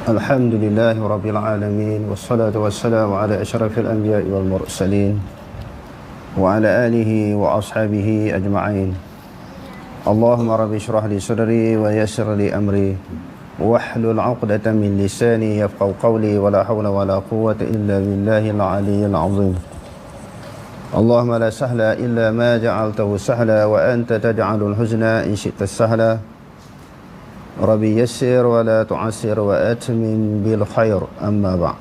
Alhamdulillahi Rabbil Alamin. Wassalatu wassalamu ala asyrafil anbiya'i wal mursalin wa ala alihi wa ashabihi ajma'in. Allahumma rabbi syrah li sadri wa yassir li amri wahlul 'uqdatam min lisani yafqahu qawli wa la hawla wa la quwwata illa billahil 'aliyyil 'azim. Allahumma la sahla illa ma ja'altahu sahla wa anta taj'alul huzna in syi'ta sahla. Rabbi yassir wa la tu'assir wa atmim bil khair, amma ba'.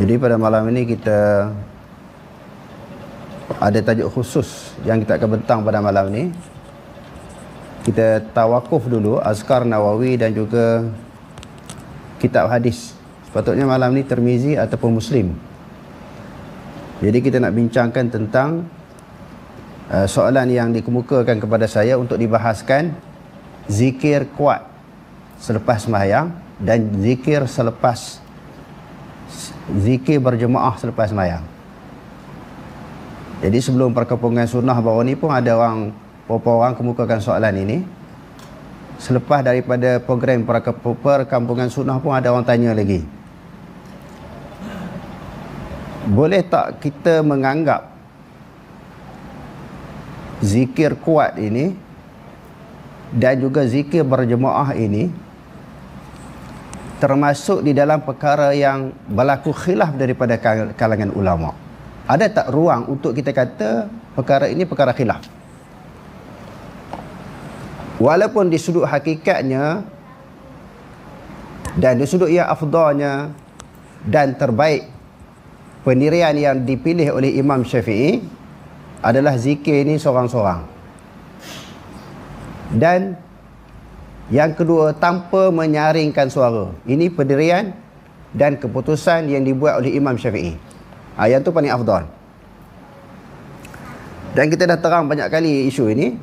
Jadi pada malam ini kita ada tajuk khusus yang kita akan bentang pada malam ini. Kita tawakuf dulu Azkar Nawawi dan juga kitab hadis. Sepatutnya malam ini Tirmizi ataupun Muslim. Jadi kita nak bincangkan tentang soalan yang dikemukakan kepada saya untuk dibahaskan zikir kuat selepas sembahyang dan zikir berjemaah selepas sembahyang. Jadi sebelum perkampungan sunnah baru ni pun ada beberapa orang kemukakan soalan ini. Selepas daripada program perkampungan sunnah pun ada orang tanya lagi, boleh tak kita menganggap zikir kuat ini dan juga zikir berjemaah ini termasuk di dalam perkara yang berlaku khilaf daripada kalangan ulama? Ada tak ruang untuk kita kata perkara ini perkara khilaf? Walaupun di sudut hakikatnya dan di sudut yang afdalnya dan terbaik, pendirian yang dipilih oleh Imam Syafi'i adalah zikir ini seorang-seorang. Dan yang kedua, tanpa menyaringkan suara. Ini pendirian dan keputusan yang dibuat oleh Imam Syafi'i. Yang tu paling afdal. Dan kita dah terang banyak kali isu ini,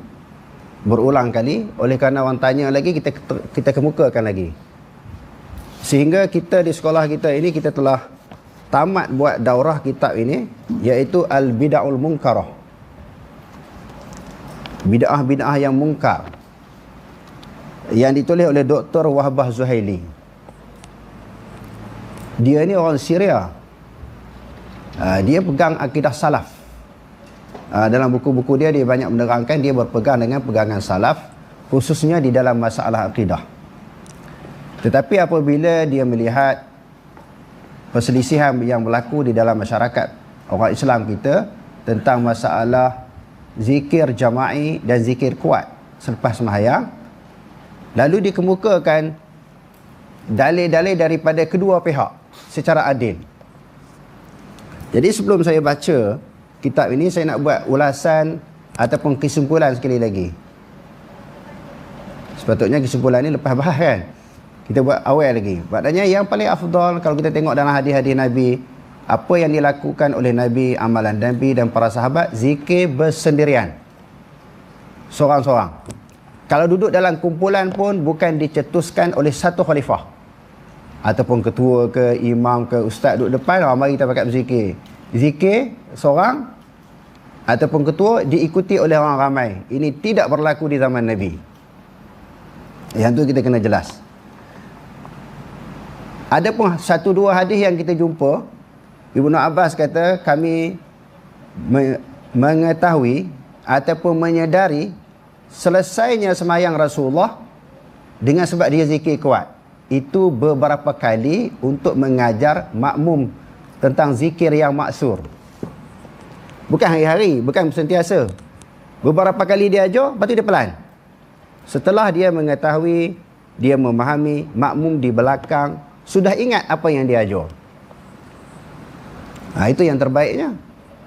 berulang kali. Oleh kerana orang tanya lagi, kita kemukakan lagi. Sehingga kita di sekolah kita ini, kita telah tamat buat daurah kitab ini, iaitu Al-Bid'ahul Munkarah. Bid'ah-bid'ah yang mungkar, yang ditulis oleh Dr. Wahbah Zuhaili. Dia ni orang Syria. Dia pegang akidah salaf. Dalam buku-buku dia banyak menerangkan dia berpegang dengan pegangan salaf, khususnya di dalam masalah akidah. Tetapi apabila dia melihat perselisihan yang berlaku di dalam masyarakat orang Islam kita tentang masalah zikir jama'i dan zikir kuat selepas sembahyang, lalu dikemukakan dalil-dalil daripada kedua pihak secara adil. Jadi sebelum saya baca kitab ini, saya nak buat ulasan ataupun kesimpulan sekali lagi. Sepatutnya kesimpulan ini lepas bahas kan, kita buat awal lagi. Maknanya yang paling afdal kalau kita tengok dalam hadis-hadis Nabi, apa yang dilakukan oleh Nabi, amalan Nabi dan para sahabat, zikir bersendirian, seorang-seorang. Kalau duduk dalam kumpulan pun bukan dicetuskan oleh satu khalifah ataupun ketua ke imam ke ustaz duduk depan, mari kita pakai berzikir. Zikir seorang ataupun ketua diikuti oleh orang ramai. Ini tidak berlaku di zaman Nabi. Yang tu kita kena jelas. Ada pun satu dua hadis yang kita jumpa, Ibnu Abbas kata, kami mengetahui ataupun menyedari selesainya sembahyang Rasulullah dengan sebab dia zikir kuat. Itu beberapa kali untuk mengajar makmum tentang zikir yang maksur. Bukan hari-hari, bukan sentiasa. Beberapa kali dia ajar, lepas tu dia pelan. Setelah dia mengetahui, dia memahami, makmum di belakang sudah ingat apa yang dia ajar. Itu yang terbaiknya.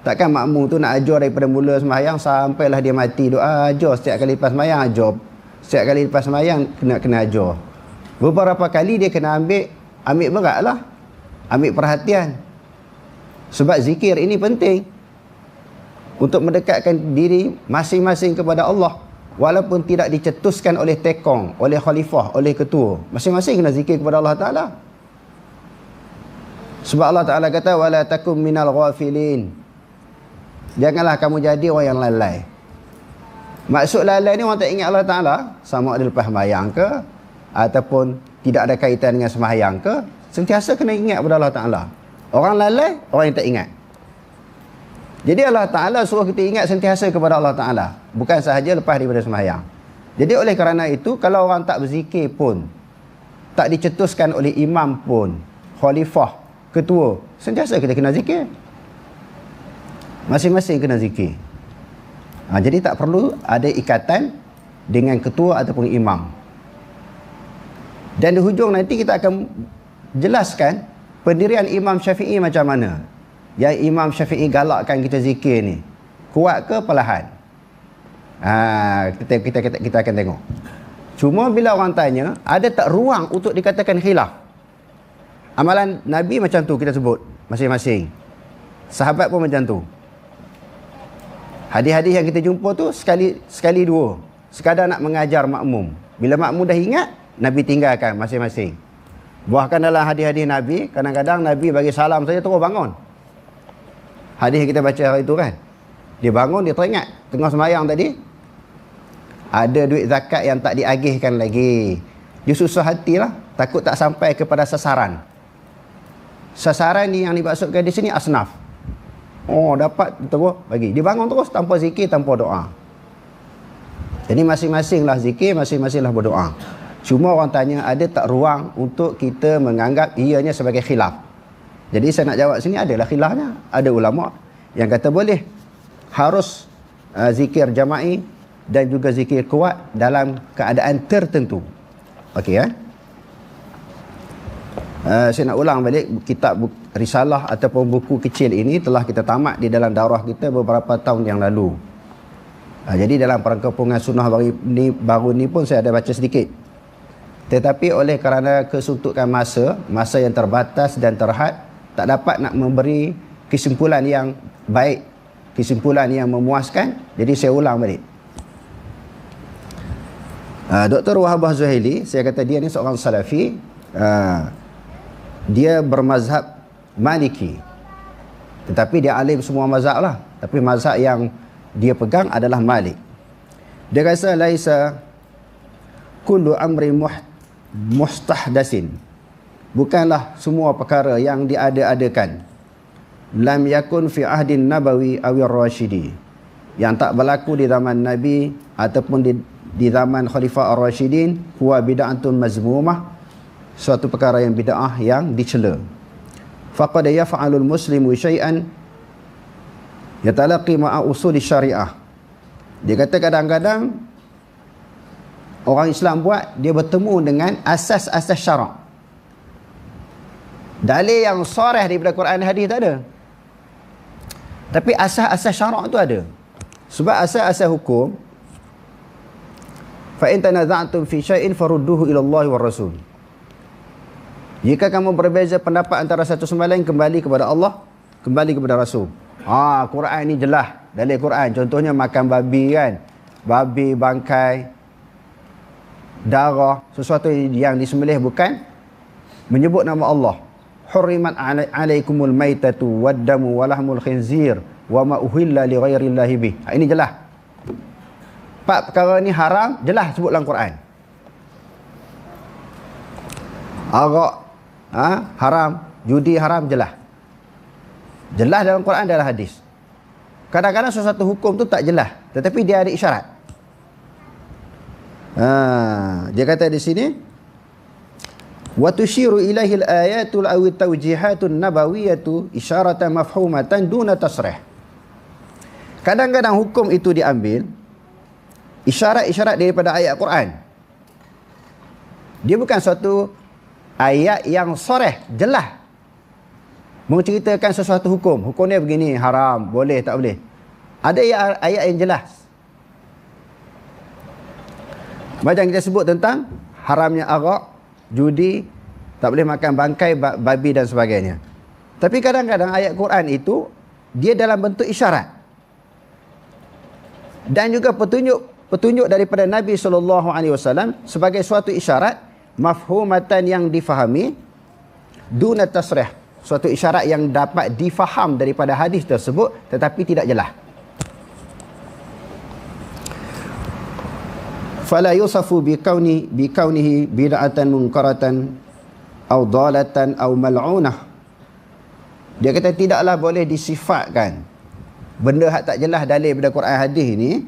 Takkan makmum tu nak ajar daripada mula sembahyang sampailah dia mati doa, ajar setiap kali lepas sembahyang ajar. Setiap kali lepas sembahyang kena ajar. Beberapa kali dia kena ambil beratlah. Ambil perhatian. Sebab zikir ini penting untuk mendekatkan diri masing-masing kepada Allah, walaupun tidak dicetuskan oleh tekong, oleh khalifah, oleh ketua. Masing-masing kena zikir kepada Allah Ta'ala. Sebab Allah Ta'ala kata, wala takum minal ghafilin. Janganlah kamu jadi orang yang lalai. Maksud lalai ni orang tak ingat Allah Ta'ala, sama ada lepas sembahyang ke, ataupun tidak ada kaitan dengan sembahyang ke, sentiasa kena ingat kepada Allah Ta'ala. Orang lalai, orang yang tak ingat. Jadi Allah Ta'ala suruh kita ingat sentiasa kepada Allah Ta'ala, bukan sahaja lepas daripada sembahyang. Jadi oleh kerana itu, kalau orang tak berzikir pun, tak dicetuskan oleh imam pun, khalifah, ketua, sentiasa kita kena zikir. Masing-masing kena zikir. Jadi tak perlu ada ikatan dengan ketua ataupun imam. Dan di hujung nanti kita akan jelaskan pendirian Imam Syafi'i macam mana. Yang Imam Syafi'i galakkan kita zikir ni, kuat ke perlahan? Kita akan tengok. Cuma bila orang tanya, ada tak ruang untuk dikatakan khilaf? Amalan Nabi macam tu kita sebut masing-masing. Sahabat pun macam tu. Hadis-hadis yang kita jumpa tu sekali dua, sekadar nak mengajar makmum. Bila makmum dah ingat, Nabi tinggalkan masing-masing. Bahkan dalam hadis-hadis Nabi, kadang-kadang Nabi bagi salam saja terus bangun. Hadis yang kita baca hari itu kan, dia bangun, dia teringat tengah sembahyang tadi ada duit zakat yang tak diagihkan lagi. Dia susah hatilah, takut tak sampai kepada sasaran. Sasaran ni yang dimaksudkan di sini asnaf. Oh, dapat terus bagi. Dia bangun terus tanpa zikir, tanpa doa. Jadi masing-masinglah zikir, masing-masinglah berdoa. Cuma orang tanya, ada tak ruang untuk kita menganggap ianya sebagai khilaf? Jadi saya nak jawab sini, adalah khilafnya. Ada ulama yang kata boleh, harus zikir jama'i dan juga zikir kuat dalam keadaan tertentu. Okey ya. Saya nak ulang balik, kitab risalah ataupun buku kecil ini telah kita tamat di dalam daurah kita beberapa tahun yang lalu. Jadi dalam perkampungan sunnah baru ni pun saya ada baca sedikit. Tetapi oleh kerana kesuntukan masa yang terbatas dan terhad, tak dapat nak memberi kesimpulan yang baik, kesimpulan yang memuaskan. Jadi saya ulang balik. Dr. Wahabah Zuhaili, saya kata dia ni seorang salafi. Dia bermazhab Maliki, tetapi dia alim semua mazhab lah. Tapi mazhab yang dia pegang adalah Malik. Dia kata laisa kullu amri mustahdasin, bukanlah semua perkara yang diada-adakan, lam yakun fi ahdin nabawi awir rasyidi, yang tak berlaku di zaman Nabi ataupun di zaman Khalifah ar-Rasyidin, huwa bid'atun mazmumah, suatu perkara yang bid'ah yang dicela. Faqad yaf'alul muslimu syai'an yatalaqi ma'a usuli syariah. Dia kata kadang-kadang orang Islam buat, dia bertemu dengan asas-asas syarak. Dalil yang sarih daripada Quran dan hadis tak ada, tapi asas-asas syarak tu ada. Sebab asas-asas hukum, fa in tanaza'tum fi syai'in farudduhu ila Allah wa Rasul. Jika kamu berbeza pendapat antara satu sama lain, kembali kepada Allah, kembali kepada Rasul. Quran ni jelas, dalil Quran. Contohnya makan babi kan, babi, bangkai, darah, sesuatu yang disembelih bukan menyebut nama Allah. Hurrimat alaikumul maitatu waddamu walahmul khinzir wa ma uhilla li ghairillahi bih. Ini jelas. Empat perkara ni haram, jelas sebut dalam Quran. Arak haram, judi haram, jelas. Jelas dalam Quran, dalam hadis. Kadang-kadang sesuatu hukum tu tak jelas, tetapi dia ada isyarat. Dia kata di sini, wa tushiru ilaihi al-ayatul aw at-tawjihatun nabawiyatu isyaratan mafhumatan duna tasrih. Kadang-kadang hukum itu diambil isyarat-isyarat daripada ayat Quran. Dia bukan suatu ayat yang sarih, jelas menceritakan sesuatu hukum. Hukum dia begini, haram, boleh, tak boleh. Ada ayat yang jelas. Macam kita sebut tentang haramnya arak, judi, tak boleh makan bangkai, babi dan sebagainya. Tapi kadang-kadang ayat Quran itu dia dalam bentuk isyarat. Dan juga petunjuk daripada Nabi SAW sebagai suatu isyarat mafhumatan yang difahami duna tasrih, suatu isyarat yang dapat difaham daripada hadis tersebut tetapi tidak jelas. fala yusafu bikaunihi bid'atan munkaratan aw dalatan aw mal'unah. Dia kata tidaklah boleh disifatkan benda hak tak jelas dalil pada Quran hadis ni,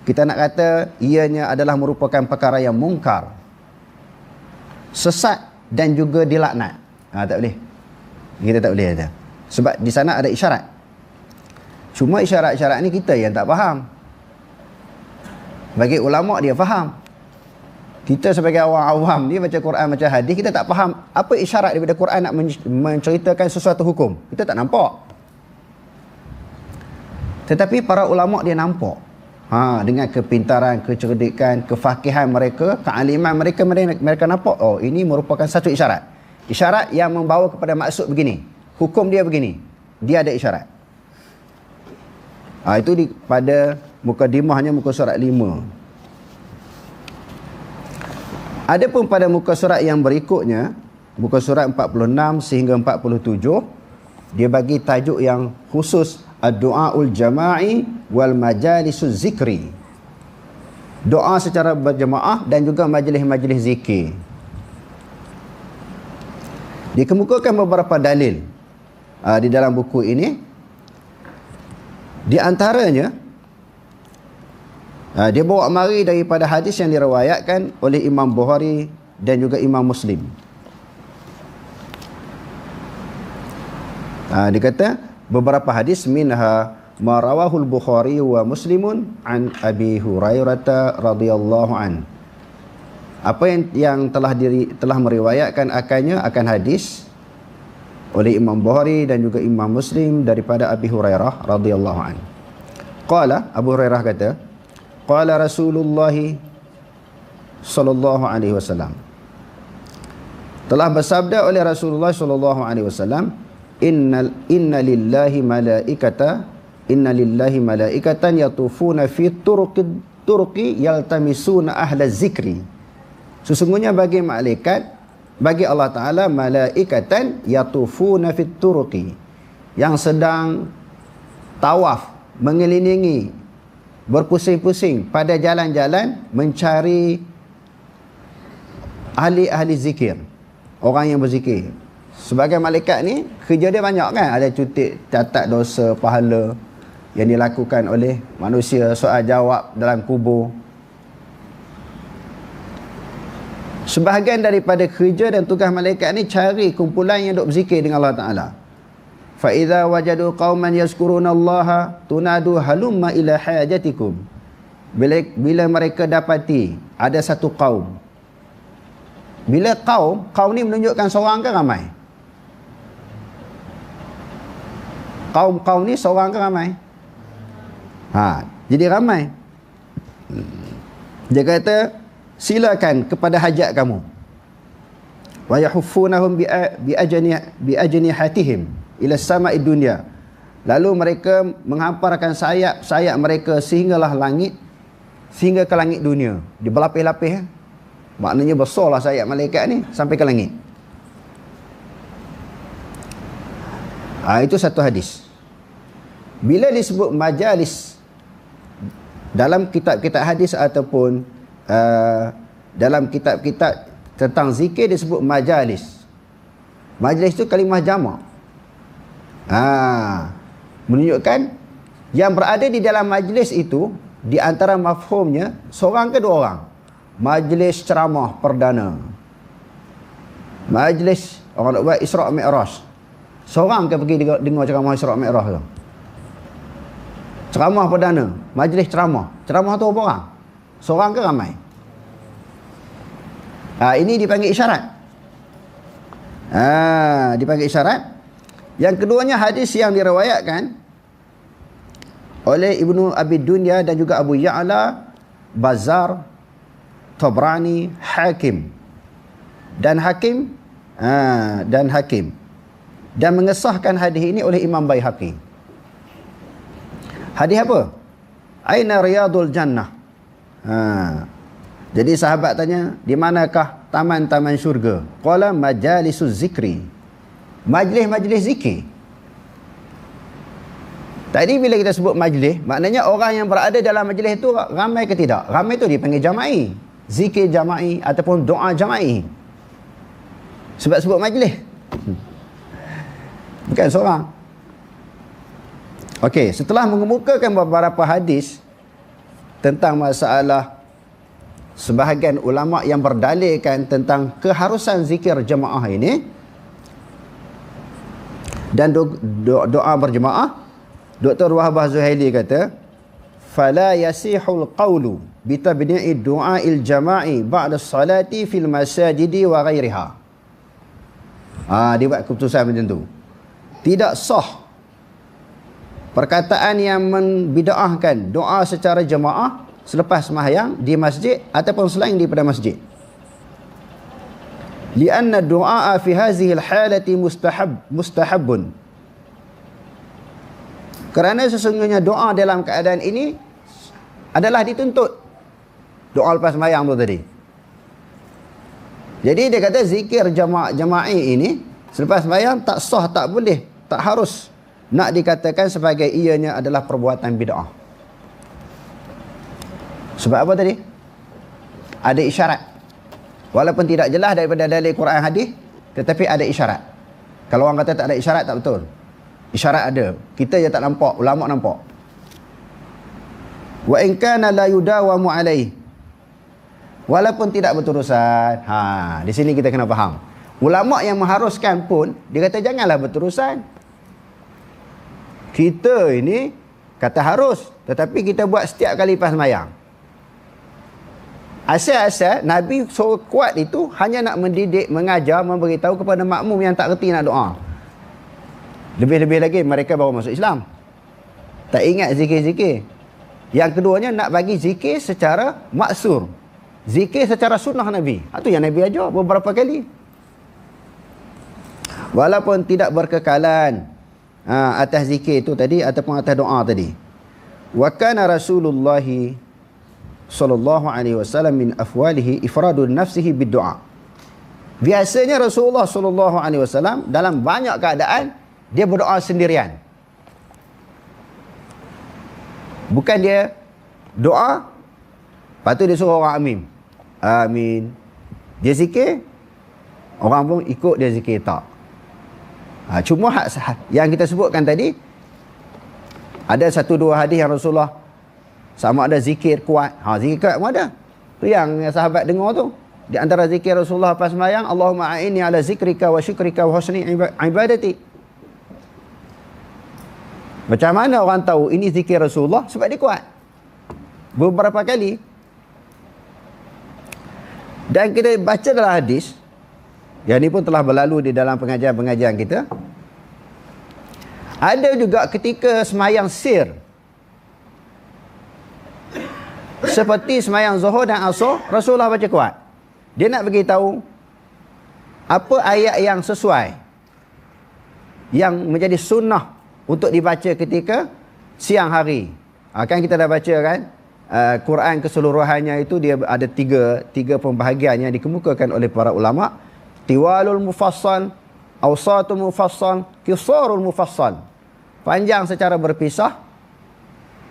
kita nak kata ianya adalah merupakan perkara yang mungkar, sesat dan juga dilaknat. Tak boleh. Kita tak boleh kata. Sebab di sana ada isyarat. Cuma isyarat-isyarat ni kita yang tak faham. Bagi ulama dia faham. Kita sebagai orang awam ni baca Quran, baca hadis, kita tak faham apa isyarat daripada Quran nak menceritakan sesuatu hukum. Kita tak nampak. Tetapi para ulama dia nampak. Dengan kepintaran, kecerdikan, kefakihan mereka, kealiman mereka nampak, oh ini merupakan satu isyarat. Isyarat yang membawa kepada maksud begini. Hukum dia begini. Dia ada isyarat. Itu pada mukadimahnya muka surat 5. Adapun pada muka surat yang berikutnya, muka surat 46 sehingga 47, dia bagi tajuk yang khusus, ad-du'aul jama'i wal majalisuz zikri. Doa secara berjemaah dan juga majlis-majlis zikir. Dikemukakan beberapa dalil di dalam buku ini. Di antaranya, dia bawa mari daripada hadis yang diriwayatkan oleh Imam Bukhari dan juga Imam Muslim. Dia kata beberapa hadis, minha ma rawahul Bukhari wa Muslimun an Abi Hurairah radhiyallahu an. Apa yang telah meriwayatkan akan hadis oleh Imam Bukhari dan juga Imam Muslim daripada Abi Hurairah radhiyallahu an. Qala, Abu Hurairah kata, qala Rasulullah sallallahu alaihi wasallam, telah bersabda oleh Rasulullah sallallahu alaihi wasallam, inna lillahi malaikatan yatufuna fi turqi yaltamisuna ahla zikri. Sesungguhnya bagi Allah Ta'ala malaikatan yatufuna fi turqi, yang sedang tawaf, mengelilingi, berpusing-pusing pada jalan-jalan mencari ahli-ahli zikir, orang yang berzikir. Sebagai malaikat ni kerja dia banyak kan, ada cuti catat dosa pahala yang dilakukan oleh manusia, soal jawab dalam kubur. Sebahagian daripada kerja dan tugas malaikat ni cari kumpulan yang duk berzikir dengan Allah Ta'ala. Fa idza wajadu qauman yazkurunallaha tunadu halumma ila hajatikum. Bila mereka dapati ada satu kaum. Bila kaum ni menunjukkan seorang ke ramai? Kaum ni seorang ke ramai? Jadi ramai. Dia kata, silakan kepada hajat kamu. Wa yahuffunahum bi ajnihatihim ila sama'id dunya. Lalu mereka menghamparkan sayap mereka sehingga ke langit dunia. Dia berlapis-lapis. Maknanya besarlah sayap malaikat ni sampai ke langit. Itu satu hadis. Bila disebut majalis dalam kitab-kitab hadis ataupun dalam kitab-kitab tentang zikir, disebut majalis. Majlis itu kalimah jamak. Menunjukkan yang berada di dalam majlis itu, di antara mafhumnya seorang ke dua orang. Majlis ceramah perdana, majlis orang nak buat Isra' Mi'raj, seorang ke pergi dengar ceramah Isra' Mi'raj tu? Ceramah perdana, majlis ceramah tu berapa orang? Seorang ke ramai? Ini dipanggil isyarat. Dipanggil isyarat. Yang keduanya hadis yang diriwayatkan oleh Ibnu Abi Dunya dan juga Abu Ya'la, Bazar, Tabrani, Hakim dan mengesahkan hadis ini oleh Imam Baihaqi. Hadis apa? Aina riyadul jannah. Jadi sahabat tanya, di manakah taman-taman syurga? Qala majalisuz zikri. Majlis-majlis zikir. Tadi bila kita sebut majlis, maknanya orang yang berada dalam majlis itu ramai ke tidak? Ramai tu dipanggil jama'i. Zikir jama'i ataupun doa jama'i. Sebab sebut majlis. Bukan seorang. Okey, setelah mengemukakan beberapa hadis tentang masalah sebahagian ulama yang berdalilkan tentang keharusan zikir jemaah ini dan doa berjemaah, Dr. Wahbah Zuhaili kata, fala yasihul qawlu bitabni'i du'a'il jama'i ba'da salati fil masajidi wa ghairiha. Dia buat keputusan macam tu. Tidak sah perkataan yang membida'ahkan doa secara jemaah selepas sembahyang di masjid ataupun selain daripada masjid. Lianna du'a fi hadhihi al-halati mustahabun. Kerana sesungguhnya doa dalam keadaan ini adalah dituntut. Doa lepas sembahyang tu tadi. Jadi dia kata zikir jama'i ini selepas sembahyang tak sah, tak boleh, tak harus nak dikatakan sebagai ianya adalah perbuatan bid'ah. Sebab apa tadi? Ada isyarat. Walaupun tidak jelas daripada dalil Quran hadis, tetapi ada isyarat. Kalau orang kata tak ada isyarat, tak betul. Isyarat ada. Kita je tak nampak, ulama nampak. Wa in kana la yudawamu alaihi. Walaupun tidak berterusan. Di sini kita kena faham. Ulama yang mengharuskan pun dia kata janganlah berterusan. Kita ini kata harus, tetapi kita buat setiap kali lepas sembahyang. Asal-asal Nabi suruh kuat itu hanya nak mendidik, mengajar, memberitahu kepada makmum yang tak reti nak doa. Lebih-lebih lagi mereka baru masuk Islam, tak ingat zikir-zikir. Yang keduanya nak bagi zikir secara maksur, zikir secara sunnah Nabi. Itu yang Nabi ajar beberapa kali. Walaupun tidak berkekalan atas zikir itu tadi ataupun atas doa tadi. Wa kana Rasulullah sallallahu alaihi wasallam min afwalihi ifradun nafsihi bid-du'a. Biasanya Rasulullah sallallahu alaihi wasallam dalam banyak keadaan dia berdoa sendirian. Bukan dia doa, lepas tu dia suruh orang amin. Amin. Dia zikir, orang pun ikut dia zikir tak. Cuma yang kita sebutkan tadi, ada satu dua hadis yang Rasulullah sama ada zikir kuat. Zikir kuat pun ada. Tu yang sahabat dengar tu. Di antara zikir Rasulullah pas sembahyang, Allahumma a'inni ala zikrika wa syukrika wa husni ibadati. Macam mana orang tahu ini zikir Rasulullah? Sebab dia kuat. Beberapa kali. Dan kita baca dalam hadis, yang ini pun telah berlalu di dalam pengajian-pengajian kita. Ada juga ketika semayang sir, seperti semayang Zuhur dan Asar, Rasulullah baca kuat. Dia nak beritahu apa ayat yang sesuai, yang menjadi sunnah untuk dibaca ketika siang hari. Kan kita dah baca kan, Quran keseluruhannya itu dia ada tiga pembahagian yang dikemukakan oleh para ulama. Tiwalul mufassal, awsatul mufassal, qisarul mufassal. Panjang secara berpisah,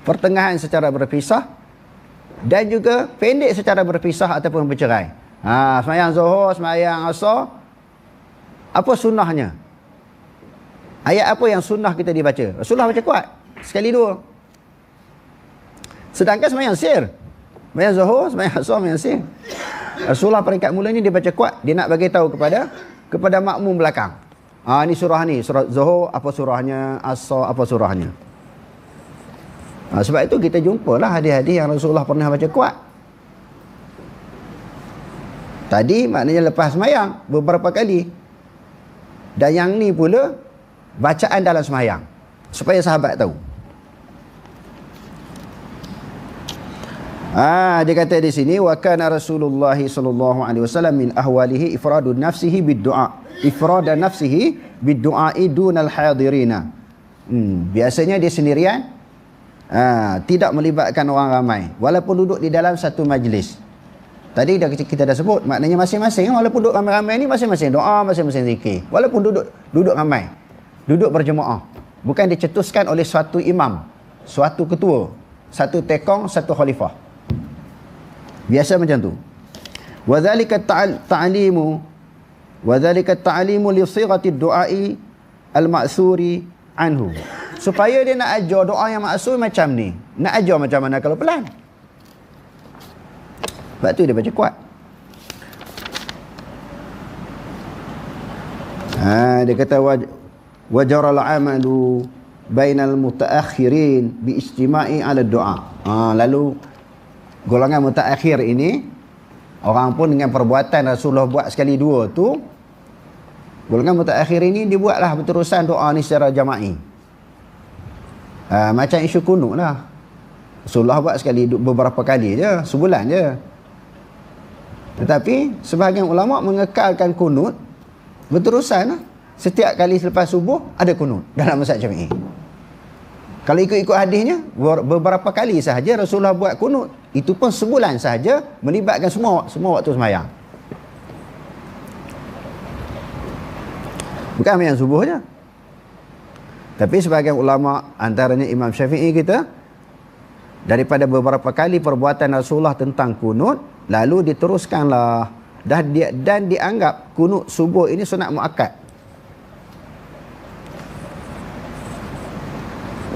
pertengahan secara berpisah, dan juga pendek secara berpisah ataupun bercerai. Semayang Zuhur, semayang Asar, apa sunnahnya? Ayat apa yang sunnah kita dibaca? Rasulullah baca kuat. Sekali dua. Sedangkan semayang sir, semayang Zuhur, semayang Asar, semayang sir, Rasulullah peringkat mulanya dia baca kuat. Dia nak bagi tahu kepada makmum belakang. Ni surah ni. Surah Zuhur, apa surahnya? Asar, apa surahnya? Sebab itu kita jumpalah hadis-hadis yang Rasulullah pernah baca kuat. Tadi maknanya lepas semayang beberapa kali. Dan yang ni pula bacaan dalam semayang, supaya sahabat tahu. Dia kata di sini, wa kana Rasulullah sallallahu alaihi wasallam min ahwalihi ifradun nafsihi bid-du'a. Ifradan nafsihi bid-du'a'i dunal hadirina. Biasanya dia sendirian, tidak melibatkan orang ramai, walaupun duduk di dalam satu majlis. Tadi kita dah sebut, maknanya masing-masing, walaupun duduk ramai-ramai ni masing-masing doa, masing-masing zikir. Walaupun duduk ramai, duduk berjemaah, bukan dicetuskan oleh suatu imam, suatu ketua, satu tekong, satu khalifah. Biasa macam tu. Wa dzalika ta'limu li sighati du'ai al-ma'suri anhu. Supaya dia nak ajar doa yang maksur macam ni. Nak ajar macam mana kalau pelan. Sebab tu dia baca kuat. Dia kata wajara al-amalu bainal mutaakhirin bi istima'i ala doa. Lalu golongan mutaakhir ini, orang pun dengan perbuatan Rasulullah buat sekali dua tu, golongan mutaakhir ini dibuatlah berterusan doa ni secara jama'i. Macam isu kunut lah. Rasulullah buat sekali beberapa kali je, sebulan je. Tetapi sebahagian ulama mengekalkan kunut berterusan lah. Setiap kali selepas subuh ada kunut dalam mazhab Syafi'i. Kalau ikut-ikut hadisnya, beberapa kali sahaja Rasulullah buat kunut. Itu pun sebulan sahaja, melibatkan semua waktu sembahyang. Bukan yang subuh je. Tapi sebahagian ulama, antaranya Imam Syafi'i kita, daripada beberapa kali perbuatan Rasulullah tentang kunut, lalu diteruskanlah. Dan dianggap kunut subuh ini sunat muakkad.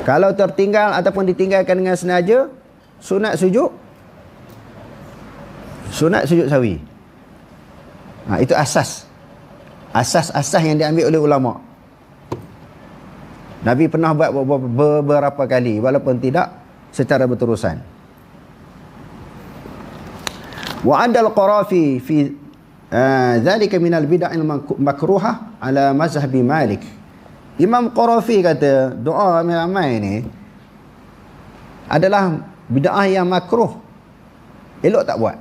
Kalau tertinggal ataupun ditinggalkan dengan sengaja, sunat sujud sawi. Itu asas yang diambil oleh ulama. Nabi pernah buat beberapa kali, walaupun tidak secara berterusan. Wa adal Qarafi fi dzalika minal bid'il makruhah ala mazhabi Malik. Imam Qarafi kata doa ramai-ramai ni adalah bid'ah yang makruh, elok tak buat.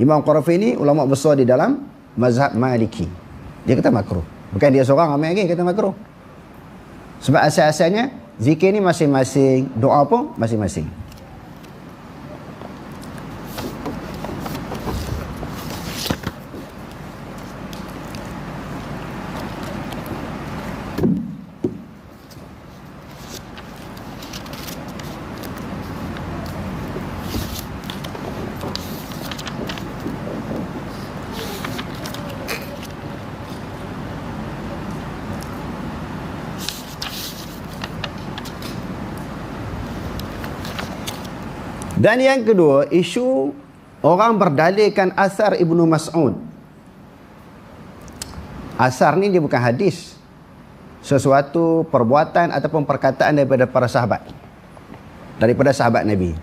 Imam Qarafi ni ulama besar di dalam mazhab Maliki. Dia kata makruh. Bukan dia seorang, ramai lagi kata makruh. Sebab asal-asalnya zikir ni masing-masing, doa pun masing-masing. Dan yang kedua, isu orang berdalilkan asar Ibnu Mas'ud. Asar ni dia bukan hadis. Sesuatu perbuatan ataupun perkataan daripada para sahabat. Daripada sahabat Nabi.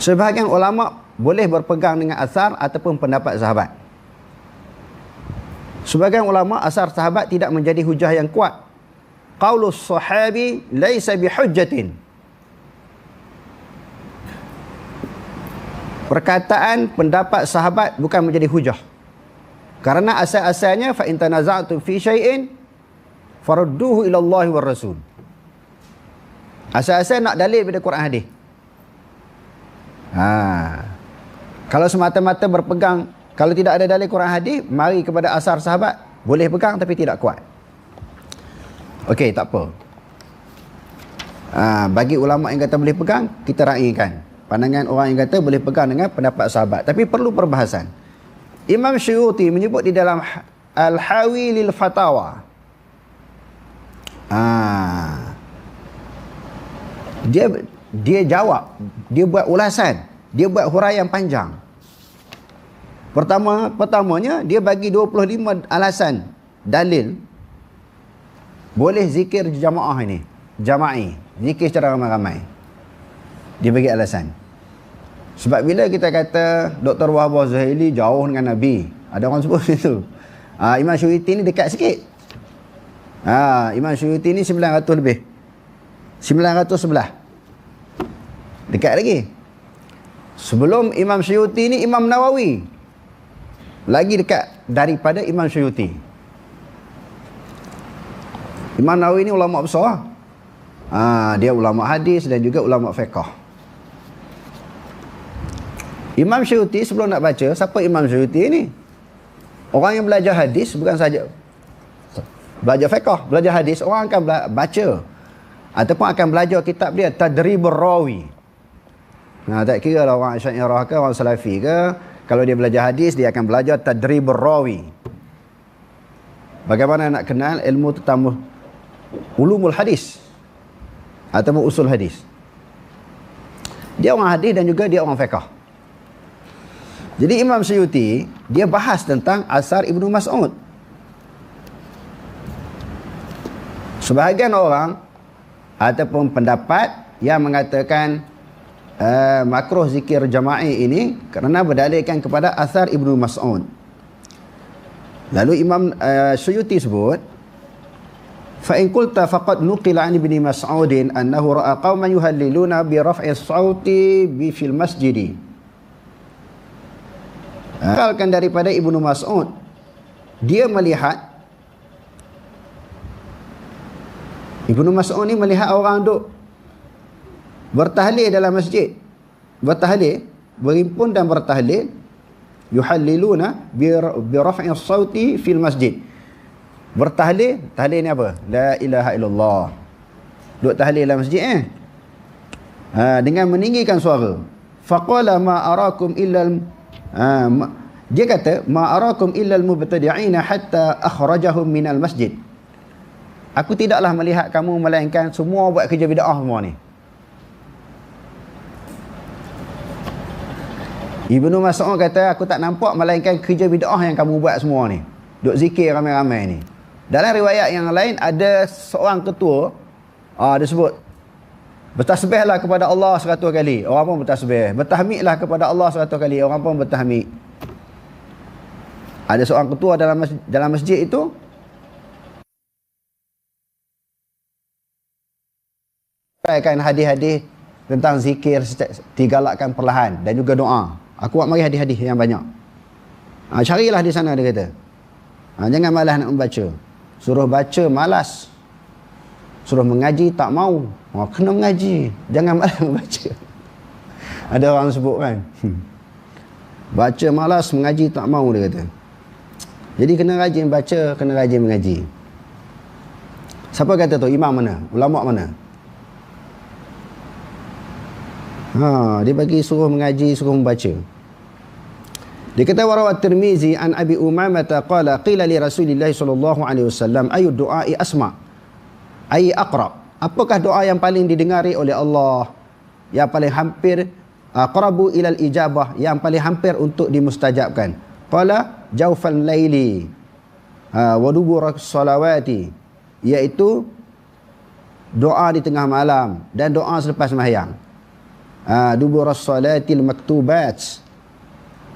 Sebahagian ulama boleh berpegang dengan asar ataupun pendapat sahabat. Sebahagian ulama, asar sahabat tidak menjadi hujah yang kuat. Qaulus sahabi laisa bihujjatin. Perkataan pendapat sahabat bukan menjadi hujah. Karena asal-asalnya fa in tanaza'tum fi syai'in farudduhu ila Allah war Rasul. Asal-asal nak dalil daripada Quran hadis. Kalau semata-mata berpegang, kalau tidak ada dalil Quran hadis, mari kepada asar sahabat, boleh pegang tapi tidak kuat. Okey, tak apa. Bagi ulama yang kata boleh pegang, kita raikan pandangan orang yang kata boleh pegang dengan pendapat sahabat. Tapi perlu perbahasan. Imam Syuuti menyebut di dalam Al-Hawi lil Fatawa. Dia jawab, dia buat ulasan, dia buat huraian panjang. Pertamanya dia bagi 25 alasan dalil boleh zikir jamaah ini, jama'i, zikir secara ramai-ramai. Dia bagi alasan. Sebab bila kita kata Dr. Wahbah Zuhaili jauh dengan Nabi, ada orang sebut itu. Imam Syuuti ni dekat sikit. Imam Syuuti ni 900 lebih. 911. Dekat lagi. Sebelum Imam Syuuti ni Imam Nawawi. Lagi dekat daripada Imam Syuuti. Imam Nawawi ni ulama besar. Dia ulama hadis dan juga ulama fiqh. Imam Syuuti sebelum nak baca, siapa Imam Syuuti ni? Orang yang belajar hadis bukan saja belajar fiqh, belajar hadis, orang akan baca ataupun akan belajar kitab dia Tadribur Rawi. Nah, tak kira lah orang Asy'ariyah ke orang Salafi ke, kalau dia belajar hadis dia akan belajar Tadribur Rawi. Bagaimana nak kenal ilmu tentang ulumul hadis ataupun usul hadis. Dia orang hadis dan juga dia orang fiqh. Jadi Imam Suyuti dia bahas tentang asar Ibnu Mas'ud. Sebahagian orang ataupun pendapat yang mengatakan makruh zikir jama'i ini kerana berdalilkan kepada asar Ibnu Mas'ud. Lalu Imam Suyuti sebut, fa in qulta faqad nuqila an Ibni Mas'udin annahu ra'a qauman yuhalliluna bi raf'i as-sauti bi fil masjid. Kalkan daripada Ibnu Mas'ud, dia melihat Ibnu Mas'ud ni melihat orang duk bertahlil dalam masjid. Bertahlil, berimpun dan bertahlil, yuhalliluna bi raf'i as-sauti fil masjid. Bertahlil, tahlil ni apa? La ilaha illallah. Duk tahlil dalam masjid dengan meninggikan suara. Faqala ma arakum illa dia kata ma arakum illa al-mubtadi'ina hatta akhrajahum minal masjid. Aku tidaklah melihat kamu melainkan semua buat kerja bid'ah semua ni. Ibnu Mas'ud kata aku tak nampak melainkan kerja bid'ah yang kamu buat semua ni. Duk zikir ramai-ramai ni. Dalam riwayat yang lain ada seorang ketua dia sebut bertasbihlah kepada Allah 100 kali, orang pun bertasbih. Bertahmidlah kepada Allah 100 kali, orang pun bertahmid. Ada seorang ketua dalam masjid itu sampaikan hadis-hadis tentang zikir digalakkan perlahan dan juga doa. Aku buat mari hadis-hadis yang banyak. Carilah di sana, dia kata. Jangan malas nak membaca. Suruh baca malas. Suruh mengaji tak mau. Kena mengaji. Jangan malas membaca. Ada orang sebut kan. Baca malas, mengaji tak mau, dia kata. Jadi kena rajin baca, kena rajin mengaji. Siapa kata tu? Imam mana? Ulama mana? Dia bagi suruh mengaji, suruh membaca. Dia kata warawat Tirmizi an Abi Umamah qala qila li Rasulillah sallallahu alaihi wasallam ayu du'ai asma ay aqrab. Apakah doa yang paling didengari oleh Allah, yang paling hampir aqrabu ilal ijabah, yang paling hampir untuk dimustajabkan? Qala jawfal laili wa dubur salawati, iaitu doa di tengah malam dan doa selepas sembahyang. Dubur salatil maktubat.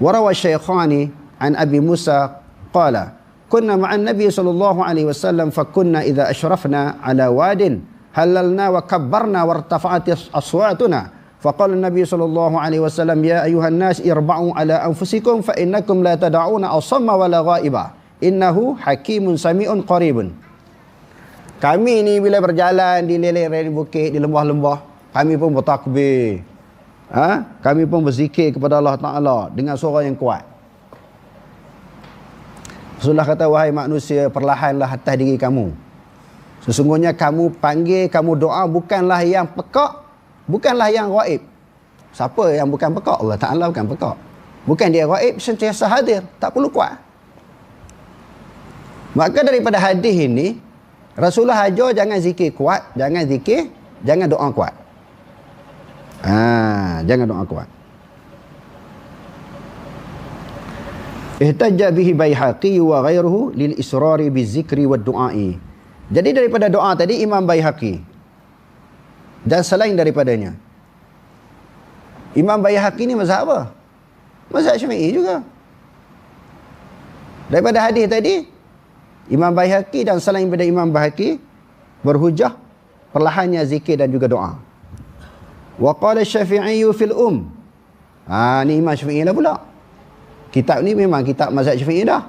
Warawa Syekhani an Abi Musa qala kunna ma'an Nabi sallallahu alaihi wasallam fakunna idza ashrafna ala wadin halalna wa kabbarna wartafa'at aswatuna faqala Nabi sallallahu alaihi wasallam ya ayuhan nas irba'u ala anfusikum fa innakum la tad'una asamma wala ghaiba innahu hakimun sami'un qaribun. Kami ni bila berjalan di lereng bukit, di lembah-lembah, kami pun bertakbir. Kami pun berzikir kepada Allah Ta'ala dengan suara yang kuat. Rasulullah kata, wahai manusia, perlahanlah atas diri kamu. Sesungguhnya kamu panggil, kamu doa bukanlah yang pekak, bukanlah yang ghaib. Siapa yang bukan pekak? Allah Ta'ala bukan pekak. Bukan dia ghaib, sentiasa hadir, tak perlu kuat. Maka daripada hadis ini, Rasulullah ajar jangan zikir kuat, jangan doa kuat. Jangan doa kuat. Ihtajja bihi Baihaqi wa ghairuhu lil israri bizikri wad du'ai. Jadi daripada doa tadi Imam Baihaqi dan selain daripadanya. Imam Baihaqi ni mazhab apa? Mazhab Syafi'i juga. Daripada hadis tadi Imam Baihaqi dan selain daripada Imam Baihaqi berhujah perlahannya zikir dan juga doa. Wa qala Syafi'i fil ni Imam Syafi'i lah pula. Kitab ni memang kitab mazhab Syafi'i dah.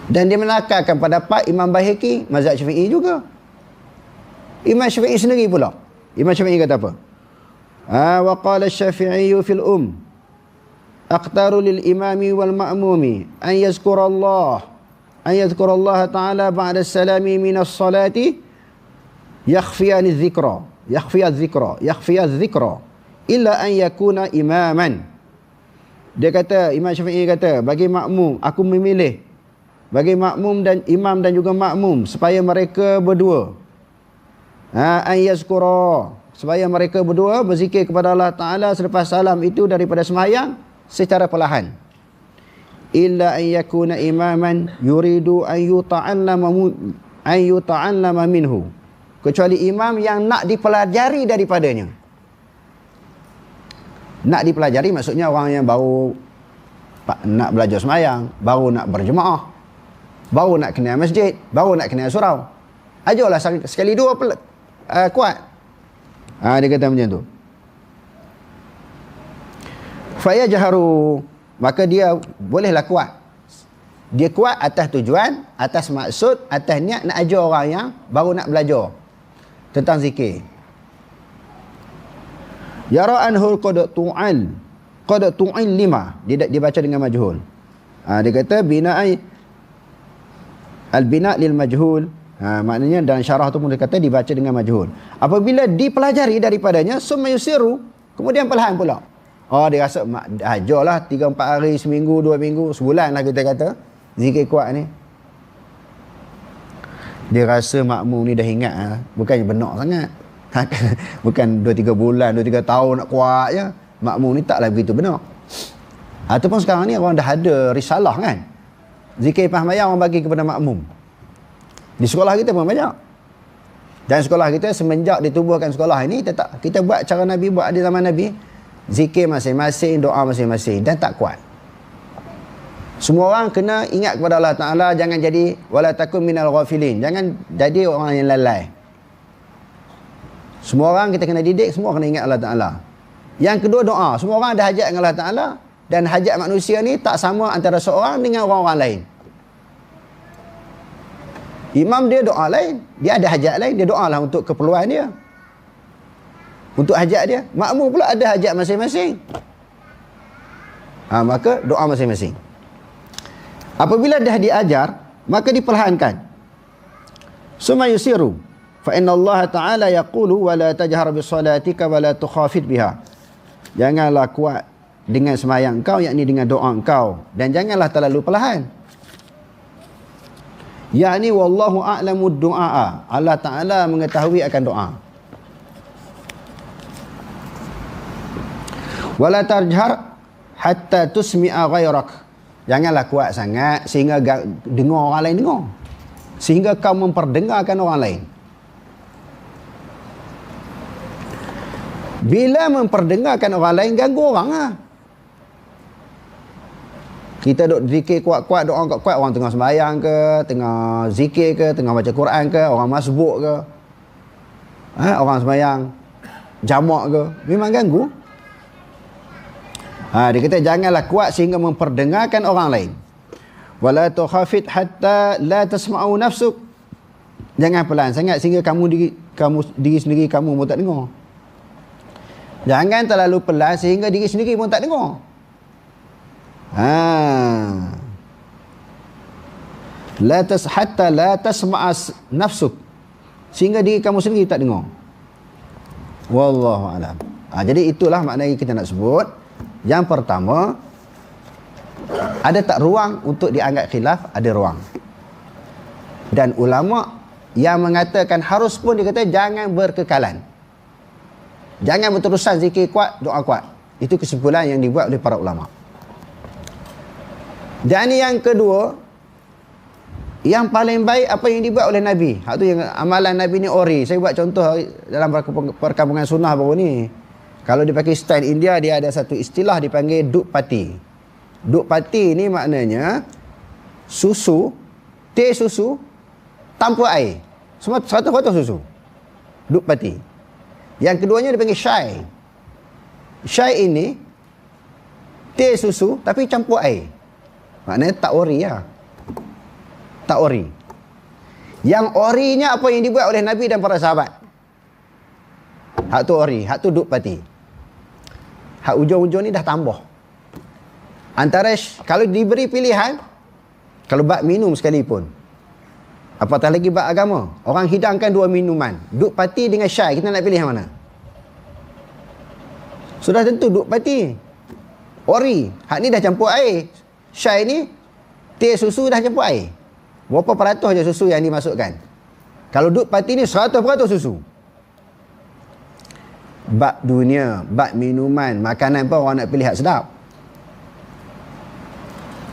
Dan dia menakalkan pendapat Imam Baihaqi mazhab Syafi'i juga. Imam Syafi'i sendiri pula. Imam Syafi'i kata apa? Wa qala Syafi'i fil aqtaru lil imami wal ma'mumi an yadhkurallah ta'ala ba'da salami minas salati yakhfiyani dhikra illa an yakuna imaman. Dia kata, Imam Syafi'i kata, bagi makmum, aku memilih bagi makmum dan imam dan juga makmum supaya mereka berdua an yazkura, supaya mereka berdua berzikir kepada Allah Ta'ala selepas salam itu daripada sembahyang secara perlahan. Illa an yakuna imaman yuridu an yuta'allama minhu, kecuali imam yang nak dipelajari daripadanya. Nak dipelajari maksudnya orang yang baru nak belajar sembahyang, baru nak berjemaah, baru nak kenal masjid, baru nak kenal surau. Ajarlah sekali dua kuat. Dia kata macam tu. Fayajharu, maka dia bolehlah kuat. Dia kuat atas tujuan, atas maksud, atas niat nak ajar orang yang baru nak belajar tentang zikir. Yara anhul qad tu'il lima, dia baca dengan majhul. Dia kata al-bina lil majhul. Maknanya dalam syarah tu pun dia kata dibaca dengan majhul. Apabila dipelajari daripadanya, summa yusiru, kemudian perlahan pula. Dia rasa ajarlah 3-4 hari, seminggu, 2 minggu, sebulan lah kita kata zikir kuat ni. Dia rasa makmum ni dah ingat, bukannya benar sangat. Bukan 2-3 bulan, 2-3 tahun nak kuat je. Makmum ni taklah begitu benar. Ataupun sekarang ni orang dah ada risalah kan, zikir pahmayang orang bagi kepada makmum. Di sekolah kita pun banyak. Dan sekolah kita semenjak ditubuhkan sekolah ini, kita buat cara Nabi buat di zaman Nabi. Zikir masing-masing, doa masing-masing, dan tak kuat. Semua orang kena ingat kepada Allah Ta'ala. Jangan jadi wala takun minal ghafilin, jangan jadi orang yang lalai. Semua orang kita kena didik, semua kena ingat Allah Ta'ala. Yang kedua, doa. Semua orang ada hajat dengan Allah Ta'ala, dan hajat manusia ni tak sama antara seorang dengan orang-orang lain. Imam dia doa lain, dia ada hajat lain, dia doa lah untuk keperluan dia, untuk hajat dia. Makmum pula ada hajat masing-masing. Maka doa masing-masing. Apabila dah diajar, maka diperlahankan. Summa yusiru fa inna Allah Ta'ala yaqulu wa la tajhar bis salatika wa la tukhafit biha. Janganlah kuat dengan sembahyang kau, yakni dengan doa kau, dan janganlah terlalu perlahan. Yakni wallahu a'lamu du'a, Allah Ta'ala mengetahui akan doa. Wala tarjhar hatta tusmi'a ghairak, janganlah kuat sangat sehingga dengar orang lain dengar, sehingga kau memperdengarkan orang lain. Bila memperdengarkan orang lain, ganggu orang lah. Kita duk zikir kuat-kuat, doa kuat-kuat, orang tengah sembahyang ke, tengah zikir ke, tengah baca Quran ke, orang masbuk ke, orang sembahyang jamak ke, memang ganggu. Dia kata janganlah kuat sehingga memperdengarkan orang lain. Wala tukhafit hatta la tasma'u nafsuk, jangan pelan sangat sehingga diri sendiri kamu pun tak dengar. Jangan terlalu pelan sehingga diri sendiri pun tak dengar. Hatta la tasma'a nafsuk, sehingga diri kamu sendiri tak dengar. Wallahu a'lam. Jadi itulah maknanya kita nak sebut. Yang pertama, ada tak ruang untuk dianggap khilaf? Ada ruang. Dan ulama yang mengatakan harus pun, dia kata jangan berkekalan, jangan berterusan zikir kuat, doa kuat. Itu kesimpulan yang dibuat oleh para ulama. Dan yang kedua, yang paling baik apa yang dibuat oleh Nabi. Hak tu yang amalan Nabi ni ori. Saya buat contoh dalam perkampungan sunnah baru ni. Kalau di Pakistan, India, dia ada satu istilah dipanggil duk pati. Duk pati ni maknanya susu, teh susu tanpa air. Semua satu botol susu. Duk pati. Yang keduanya dipanggil syai. Syai ini teh susu tapi campur air. Maknanya tak ori lah. Tak ori. Yang orinya apa yang dibuat oleh Nabi dan para sahabat. Hak tu ori, hak tu duk pati. Hak ujung-ujung ni dah tambah. Kalau diberi pilihan, kalau bab minum sekalipun, apatah lagi bab agama, orang hidangkan 2 minuman, duk parti dengan syai, kita nak pilih yang mana? Sudah tentu duk parti. Ori, hak ni dah campur air. Syai ni, teh susu dah campur air. Berapa peratus je susu yang dimasukkan? Kalau duk parti ni 100% susu. Bab dunia, bab minuman, makanan pun orang nak pilih hak sedap.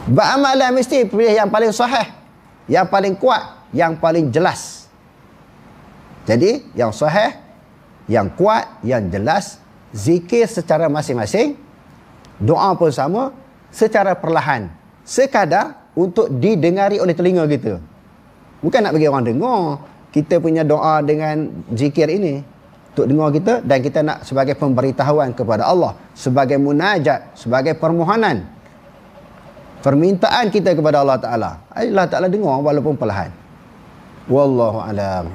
Bab amalan mesti pilih yang paling sahih, yang paling kuat, yang paling jelas. Jadi, yang sahih, yang kuat, yang jelas, zikir secara masing-masing, doa pun sama, secara perlahan, sekadar untuk didengari oleh telinga kita. Bukan nak bagi orang dengar kita punya doa dengan zikir ini, untuk dengar kita, dan kita nak sebagai pemberitahuan kepada Allah, sebagai munajat, sebagai permohonan, permintaan kita kepada Allah Ta'ala. Allah Ta'ala dengar walaupun perlahan. Wallahu alam.